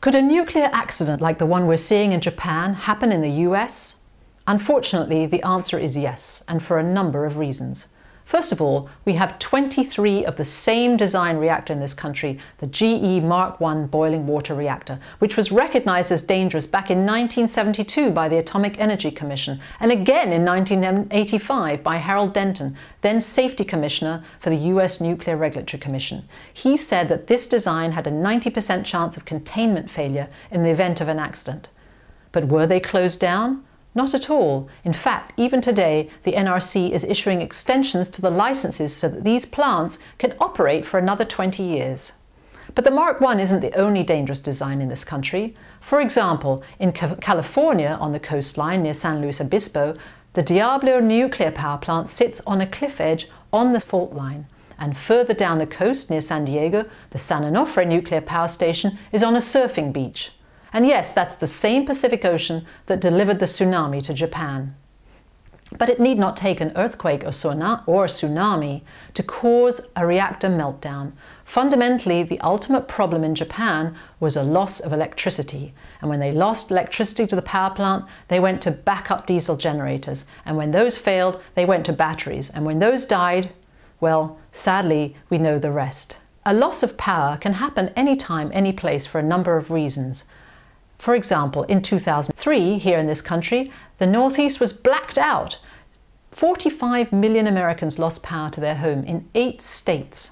Could a nuclear accident like the one we're seeing in Japan happen in the US? Unfortunately, the answer is yes, and for a number of reasons. First of all, we have 23 of the same design reactor in this country, the GE Mark I boiling water reactor, which was recognized as dangerous back in 1972 by the Atomic Energy Commission, and again in 1985 by Harold Denton, then Safety Commissioner for the US Nuclear Regulatory Commission. He said that this design had a 90% chance of containment failure in the event of an accident. But were they closed down? Not at all. In fact, even today, the NRC is issuing extensions to the licenses so that these plants can operate for another 20 years. But the Mark I isn't the only dangerous design in this country. For example, in California, on the coastline near San Luis Obispo, the Diablo nuclear power plant sits on a cliff edge on the fault line. And further down the coast near San Diego, the San Onofre nuclear power station is on a surfing beach. And yes, that's the same Pacific Ocean that delivered the tsunami to Japan. But it need not take an earthquake or tsunami to cause a reactor meltdown. Fundamentally, the ultimate problem in Japan was a loss of electricity. And when they lost electricity to the power plant, they went to backup diesel generators. And when those failed, they went to batteries. And when those died, well, sadly, we know the rest. A loss of power can happen anytime, any place for a number of reasons. For example, in 2003, here in this country, the Northeast was blacked out. 45 million Americans lost power to their home in 8 states.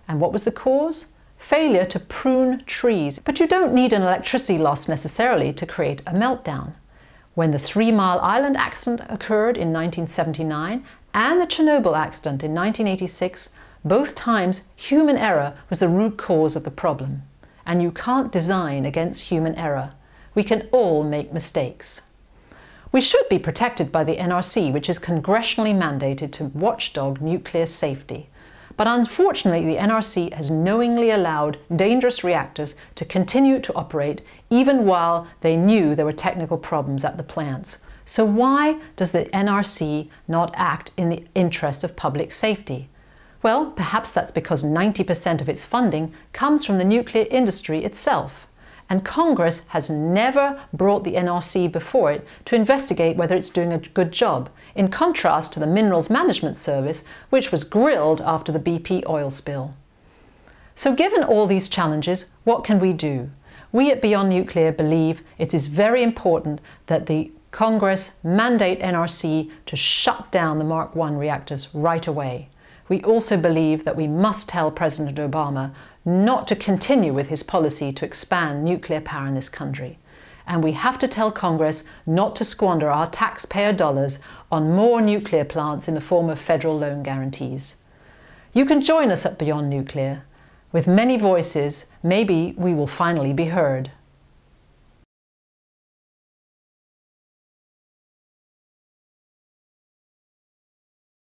And what was the cause? Failure to prune trees. But you don't need an electricity loss necessarily to create a meltdown. When the 3 Mile Island accident occurred in 1979 and the Chernobyl accident in 1986, both times human error was the root cause of the problem. And you can't design against human error. We can all make mistakes. We should be protected by the NRC, which is congressionally mandated to watchdog nuclear safety. But unfortunately, the NRC has knowingly allowed dangerous reactors to continue to operate even while they knew there were technical problems at the plants. So why does the NRC not act in the interest of public safety? Well, perhaps that's because 90% of its funding comes from the nuclear industry itself. And Congress has never brought the NRC before it to investigate whether it's doing a good job, in contrast to the Minerals Management Service, which was grilled after the BP oil spill. So given all these challenges, what can we do? We at Beyond Nuclear believe it is very important that the Congress mandate NRC to shut down the Mark I reactors right away. We also believe that we must tell President Obama not to continue with his policy to expand nuclear power in this country. And we have to tell Congress not to squander our taxpayer dollars on more nuclear plants in the form of federal loan guarantees. You can join us at Beyond Nuclear. With many voices, maybe we will finally be heard.